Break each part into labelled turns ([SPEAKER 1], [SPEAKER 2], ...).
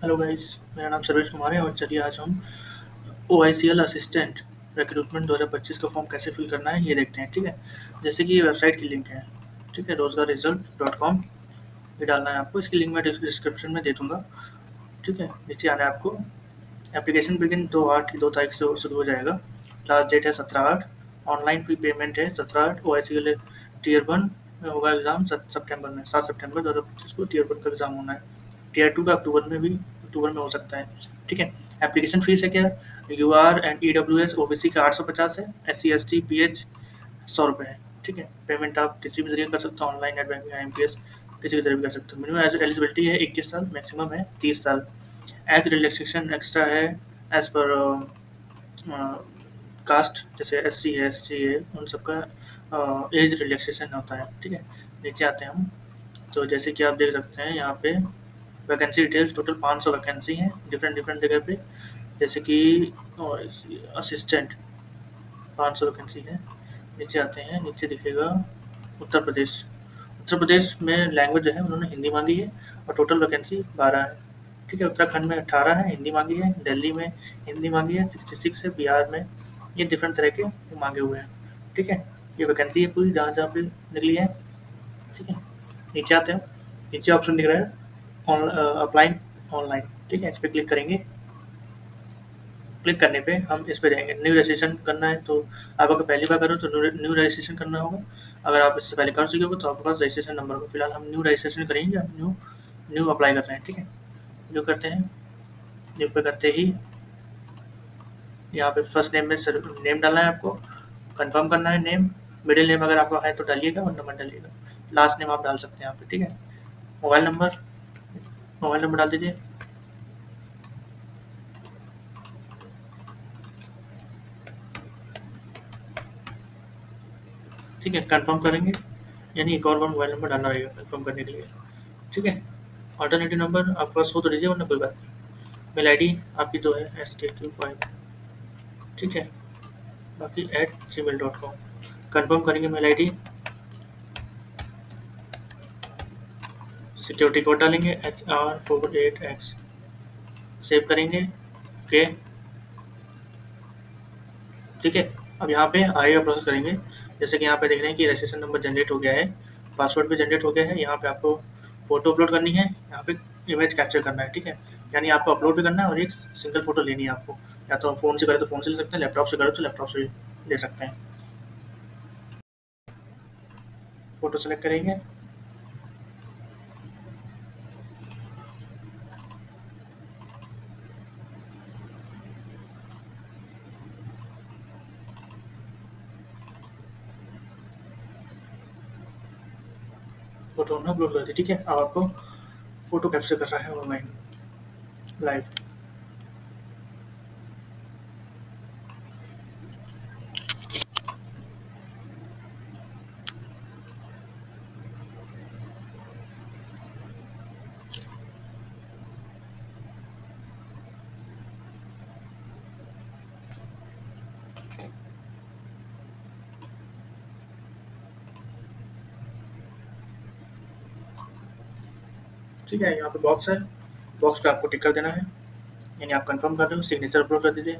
[SPEAKER 1] Hello guys, मेरा नाम सर्वेश कुमार है और चलिए आज हम OICL असिस्टेंट रिक्रूटमेंट 2025 का फॉर्म कैसे फिल करना है ये देखते हैं। ठीक है, जैसे कि ये वेबसाइट की लिंक है। ठीक है, रोजगार ये डालना है आपको। इसकी लिंक मैं डिस्क्रिप्शन में दे दूंगा। ठीक है, नीचे आना है आपको। एप्लीकेशन बिगिन 2 तारीख से शुरू हो जाएगा। लास्ट डेट है 17/8। ऑनलाइन फी पेमेंट है 17/8। OICL टीयर 1 में होगा एग्ज़ाम सितंबर में, 7 सितंबर 2025 को टीयर 1 का एग्ज़ाम होना है। टीयर 2 का अक्टूबर में हो सकता है। ठीक है, एप्लीकेशन फ़ीस है क्या, UR एंड EWS OBC का 850 है, SC ST PH 100 रुपये है। ठीक है, पेमेंट आप किसी भी ज़रिए कर सकते हो, ऑनलाइन, नेट बैंकिंग, IMPS, किसी भी ज़रिए भी कर सकते हो। मिनिमम एलिजिबिलिटी है 21 साल, मैक्सिमम है 30 साल। एज रिलैक्सेशन एक्स्ट्रा है एज़ पर कास्ट, जैसे SC है, ST है, उन सबका एज रिलैक्सेशन होता है। ठीक है, नीचे आते हैं हम। तो जैसे कि आप देख सकते हैं यहाँ पे वैकेंसी डिटेल्स, टोटल 500 वैकेंसी हैं डिफरेंट डिफरेंट जगह पे। जैसे कि असिस्टेंट 500 वैकेंसी है। नीचे आते हैं, नीचे दिखेगा उत्तर प्रदेश। उत्तर प्रदेश में लैंग्वेज जो है उन्होंने हिंदी मांगी है और टोटल वैकेंसी 12 है। ठीक है, उत्तराखंड में 18 है, हिंदी मांगी है। दिल्ली में हिंदी मांगी है 66 है। बिहार में ये डिफरेंट तरह के मांगे हुए हैं। ठीक है, ये वैकेंसी है पूरी जहाँ जहाँ पे निकली है। ठीक है, नीचे आते हैं। नीचे ऑप्शन दिख रहा है अप्लाई ऑनलाइन। ठीक है, इस पर क्लिक करेंगे। क्लिक करने पे हम इस पे जाएंगे। न्यू रजिस्ट्रेशन करना है तो आप अगर पहली बार करो तो न्यू रजिस्ट्रेशन करना होगा। अगर आप इससे पहले कर चुके हो तो आपके पास रजिस्ट्रेशन नंबर होगा। फिलहाल हम न्यू रजिस्ट्रेशन करेंगे, न्यू न्यू अप्लाई कर रहे हैं। ठीक है, न्यू करते हैं। न्यू पे करते ही यहाँ पे फर्स्ट नेम में नेम डालना है आपको, कंफर्म करना है नेम। मिडिल नेम अगर आपका है तो डालिएगा और नंबर डालिएगा। लास्ट नेम आप डाल सकते हैं यहाँ पे। ठीक है, मोबाइल नंबर डाल दीजिए। ठीक है, कंफर्म करेंगे, यानी एक और बार मोबाइल नंबर डालना रहेगा कंफर्म करने के लिए। ठीक है, अल्टरनेटिव नंबर आपके पास हो तो दीजिए, वरना कोई बात नहीं। मेल ID आपकी जो है SK25। ठीक है, बाकी @gmail.com। कंफर्म करेंगे मेल ID। सिक्योरिटी कोड डालेंगे HR48X। सेव करेंगे। ओके। ठीक है, अब यहाँ पे आगे का प्रोसेस करेंगे। जैसे कि यहाँ पे देख रहे हैं कि रजिस्ट्रेशन नंबर जनरेट हो गया है, पासवर्ड भी जनरेट हो गया है। यहाँ पे आपको फ़ोटो अपलोड करनी है, यहाँ पे इमेज कैप्चर करना है। ठीक है, यानी आपको अपलोड भी करना है और एक सिंगल फ़ोटो लेनी है आपको। या तो फ़ोन से करें तो फ़ोन से ले सकते हैं, लैपटॉप से करें तो लैपटॉप से ले सकते हैं। फ़ोटो सेलेक्ट करेंगे। फ़ोटो हमने अपलोड कर दी। ठीक है, अब आपको फ़ोटो कैप्चर कर रहा है ऑनलाइन लाइव। ठीक है, यहाँ पे बॉक्स है, बॉक्स पे आपको टिक कर देना है, यानी आप कंफर्म कर रहे हो। सिग्नेचर अपलोड कर दीजिए।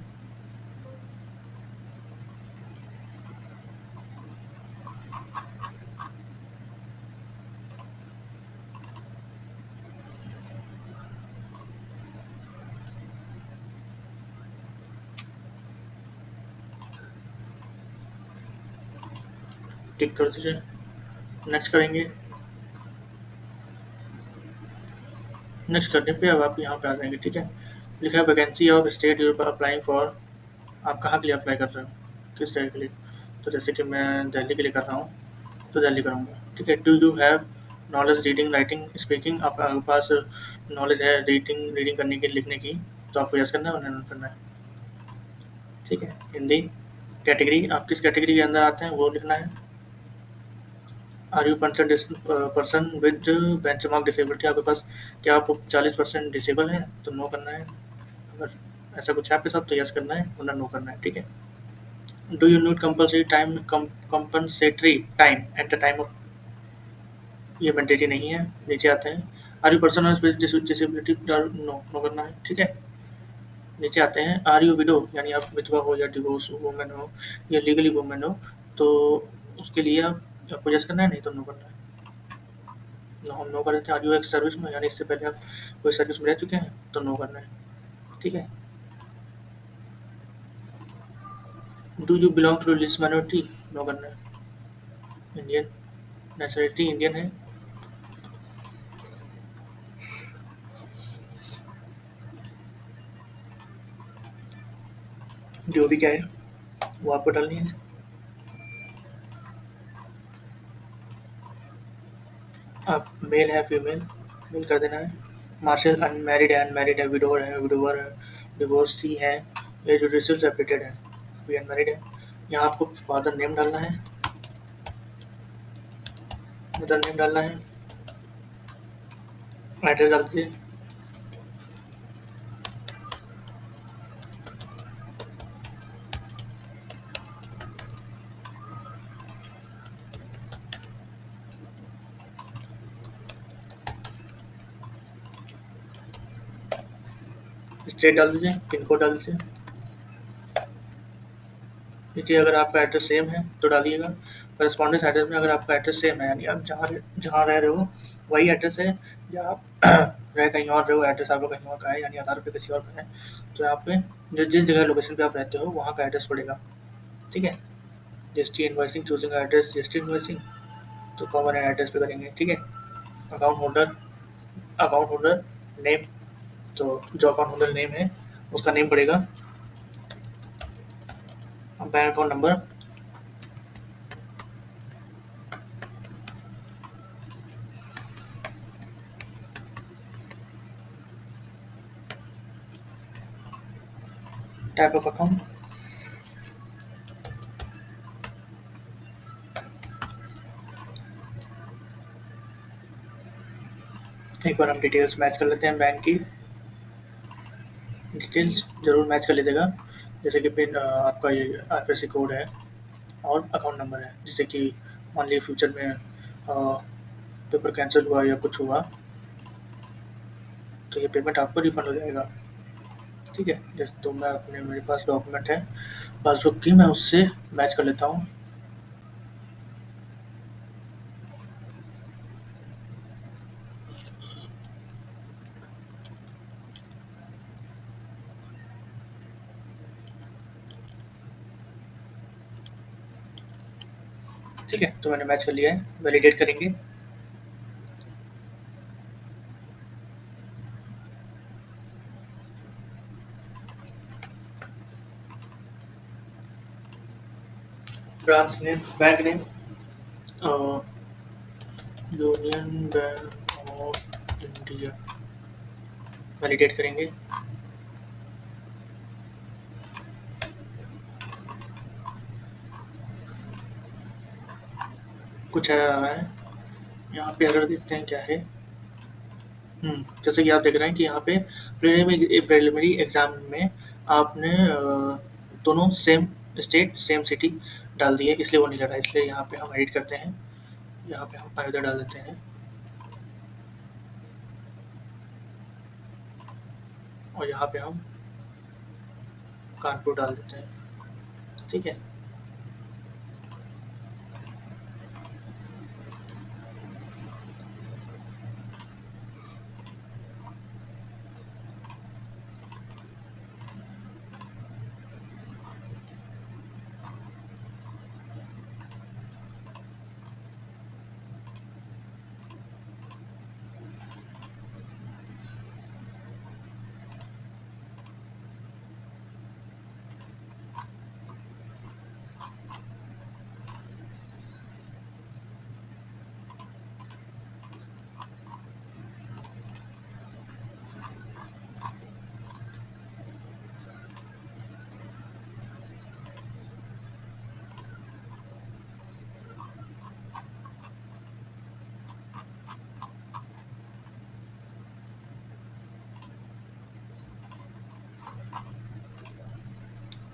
[SPEAKER 1] टिक कर दीजिए, नेक्स्ट करेंगे। नेक्स्ट करने पे अब आप यहाँ पे आ जाएंगे। ठीक है, लिखा है vacancy of state you're applying for. आप कहाँ के लिए अप्लाई कर रहे हो, किस जगह के लिए। तो जैसे कि मैं दिल्ली के लिए कर रहा हूँ तो दिल्ली करूँगा। ठीक है, do you have knowledge reading writing speaking. आपके पास नॉलेज है रीडिंग करने की, लिखने की, तो आपको यस करना है और नन करना है। ठीक है, हिंदी। कैटेगरी, आप किस कैटेगरी के अंदर आते हैं वो लिखना है। Are you person with benchmark disability. आपके पास क्या आप 40% डिसेबल हैं तो नो करना है। अगर ऐसा कुछ है आपके साथ तो यस करना है वरना नो करना है। ठीक है, do you need compulsory time compensatory time at the time off. ये मैंडेटरी नहीं है। नीचे आते हैं। Are you person disability, no no करना है, ठीक है। नीचे आते हैं, आर यू विडो, यानी आप विधवा हो या डिवोर्स वुमेन हो या लीगली वुमेन हो, तो उसके लिए आपको यस करना है, नहीं तो नो करना है। नो, हम नो कर देते हैं। आर यू एक्स सर्विस में, यानी इससे पहले आप कोई सर्विस में रह चुके हैं, तो नो करना है, ठीक है। Do you belong to religious minority, no करना है। इंडियन नेशनलिटी, इंडियन है। जो भी क्या है वो आपको डालनी है। आप मेल है, फीमेल, मेल कर देना है। मार्शल अनमैरिड है, अनमैरिड है, विडोवर है, विडोवर है, डिवोर्सी है, या जुडिशियल सेपरेटेड है, भी अनमैरिड है। यहाँ आपको फादर नेम डालना है, मदर नेम डालना है, एड्रेस डाल दीजिए। स्टेट डाल दीजिए, पिन कोड डाल दीजिए। नीचे अगर आपका एड्रेस सेम है तो डालिएगा। करस्पॉन्डेंस एड्रेस में अगर आपका एड्रेस सेम है, यानी आप जहाँ रह रहे हो वही एड्रेस है, या आप रह कहीं और रहे हो, एड्रेस आपका कहीं और का है, यानी आधार पे किसी और का है, तो यहाँ पे जिस जगह लोकेशन पे आप रहते हो वहाँ का एड्रेस पड़ेगा, ठीक है। GST invoicing, choosing address GST invoicing, तो कॉमन एड्रेस पे करेंगे, ठीक है। Account holder, account holder name, तो जो अकाउंट होल्डर नेम है उसका नेम पड़ेगा। Bank account number, type of account, एक बार हम डिटेल्स मैच कर लेते हैं। बैंक की डिटेल्स ज़रूर मैच कर लीजिएगा, जैसे कि पिन, आपका ये आईएफएससी कोड है और अकाउंट नंबर है, जिससे कि मान लीजिए फ्यूचर में पेपर कैंसिल हुआ या कुछ हुआ तो ये पेमेंट आपको रिफंड हो जाएगा, ठीक है। जैसे तो मैं अपने, मेरे पास डॉक्यूमेंट है पासबुक की, मैं उससे मैच कर लेता हूँ। ठीक है, तो मैंने मैच कर लिया है, वैलिडेट करेंगे। Branch name, bank name, union bank of India, validate करेंगे। कुछ एरर आ रहा है, यहाँ पे एरर देखते हैं क्या है। जैसे कि आप देख रहे हैं कि यहाँ पे प्रिलिमिनरी एग्जाम में आपने दोनों सेम स्टेट सेम सिटी डाल दी है, इसलिए वो नहीं लग रहा है, इसलिए यहाँ पे हम एडिट करते हैं। यहाँ पे हम अयोध्या डाल देते हैं और यहाँ पे हम कानपुर डाल देते हैं, ठीक है।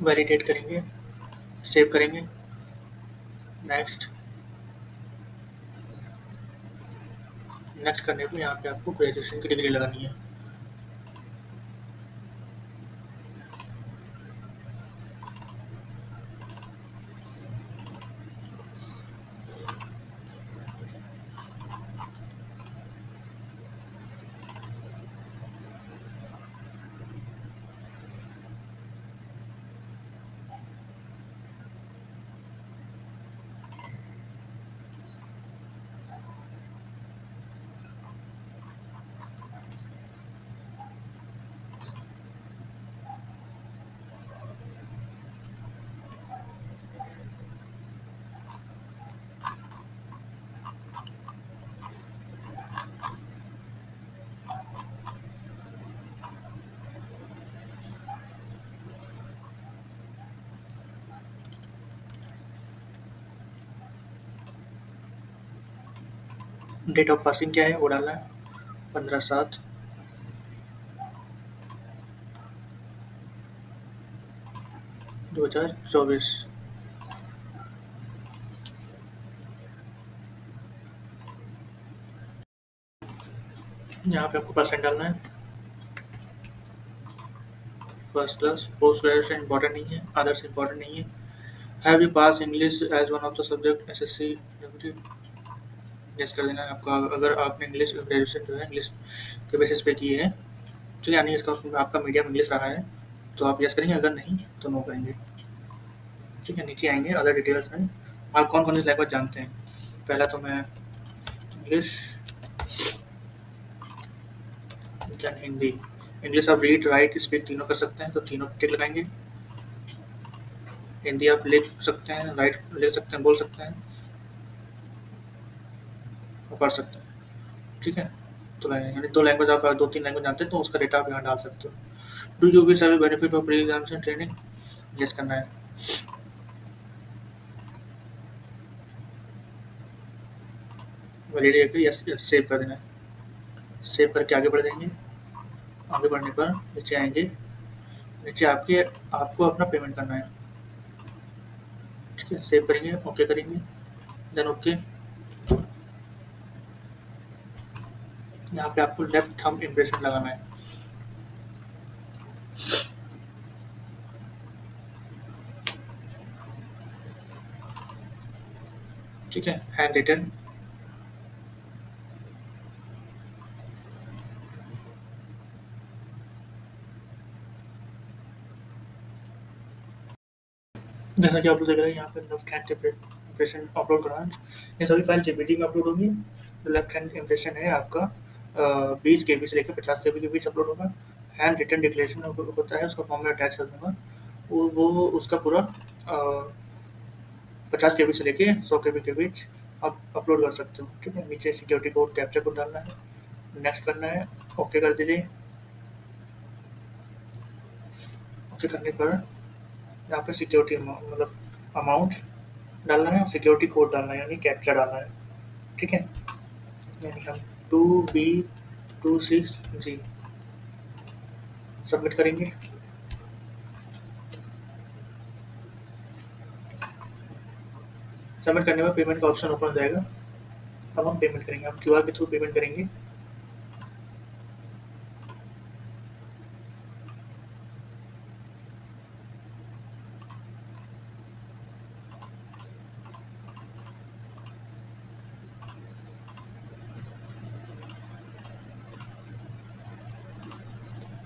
[SPEAKER 1] वैलिडेट करेंगे, सेव करेंगे, नेक्स्ट, नेक्स्ट करने पे यहाँ पे आपको ग्रेजुएशन की डिग्री लगानी है। डेट ऑफ पासिंग क्या है वो डालना है, 15/7/2024। यहाँ पे आपको परसेंट डालना है। First class, post graduation important नहीं है, अदर्स इंपॉर्टेंट नहीं है। Have you pass English as one of the subject SSC yes कर देना है आपका। अगर आपने इंग्लिश ग्रेजुएशन जो है इंग्लिश के बेसिस पे की है, ठीक है, यानी इसका आपका मीडियम इंग्लिश रहा है तो आप यस करेंगे, अगर नहीं तो नो करेंगे। ठीक है, नीचे आएंगे अदर डिटेल्स में। आप कौन कौन सी लैंग्वेज जानते हैं? पहला तो मैं इंग्लिश, देन हिंदी। इंग्लिश आप रीड राइट स्पीक तीनों कर सकते हैं तो तीनों टिक लगाएंगे। हिंदी आप लिख सकते हैं, राइट लिख सकते हैं, बोल सकते हैं और पढ़ सकते हैं। ठीक है, तो यानी दो लैंग्वेज आप दो तीन लैंग्वेज जानते हैं तो उसका डेटा आप यहाँ डाल सकते हो। Do you wish have benefit of pre examination training? Yes करना है। वैलिड यस सेव कर देना है। सेव करके आगे बढ़ जाएंगे। आगे बढ़ने पर नीचे आएंगे। नीचे आपको अपना पेमेंट करना है। ठीक है, सेव करेंगे, ओके करेंगे, देन ओके। यहाँ पे आपको लेफ्ट थंब इम्प्रेशन लगाना है। ठीक है, हैंड रिटन। जैसा कि आप लोग देख रहे हैं यहाँ पे लेफ्ट हैंड इम्प्रेशन अपलोड करना है। ये सभी फाइल जेपीजी में अपलोड होगी। जो लेफ्ट हैंड इम्प्रेशन है आपका 20 KB से लेकर 50 KB के बीच अपलोड होगा। हैंड रिटन डिक्लेरेशन होता है, उसका फॉर्म में अटैच कर दूंगा। वो उसका पूरा 50 KB से लेके 100 KB के बीच आप अपलोड कर सकते हो। ठीक है, नीचे सिक्योरिटी कोड कैप्चा कोड डालना है, नेक्स्ट करना है, ओके कर दीजिए। ओके करने पर यहाँ पे सिक्योरिटी मतलब अमाउंट डालना है और सिक्योरिटी कोड डालना है, यानी कैप्चा डालना है। ठीक है, यानी हम 2B26G सबमिट करेंगे। सबमिट करने पर पेमेंट का ऑप्शन ओपन हो जाएगा। अब हम पेमेंट करेंगे, हम क्यूआर के थ्रू पेमेंट करेंगे।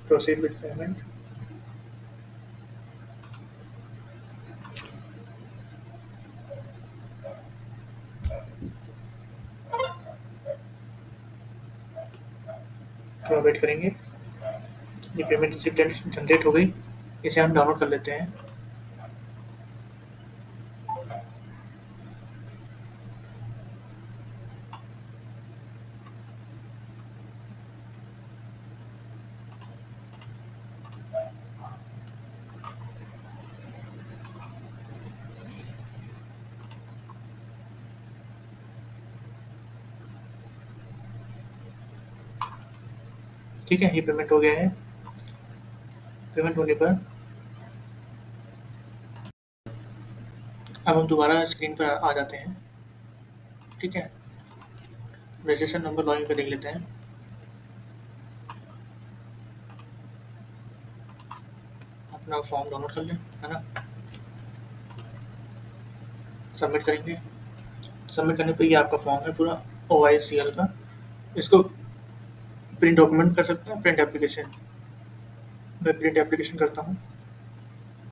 [SPEAKER 1] Proceed with payment. थोड़ा वेट करेंगे। ये पेमेंट रिसिप्ट जनरेट हो गई, इसे हम डाउनलोड कर लेते हैं। ठीक है, ये पेमेंट हो गया है। पेमेंट होने पर अब हम दोबारा स्क्रीन पर आ जाते हैं। ठीक है, रजिस्ट्रेशन नंबर लॉगिन पे देख लेते हैं। अपना फॉर्म डाउनलोड कर लें, है ना। सबमिट करेंगे। सबमिट करने पे ये आपका फॉर्म है पूरा OICL का। इसको प्रिंट डॉक्यूमेंट कर सकते हैं, प्रिंट एप्लीकेशन। मैं प्रिंट एप्लीकेशन करता हूँ।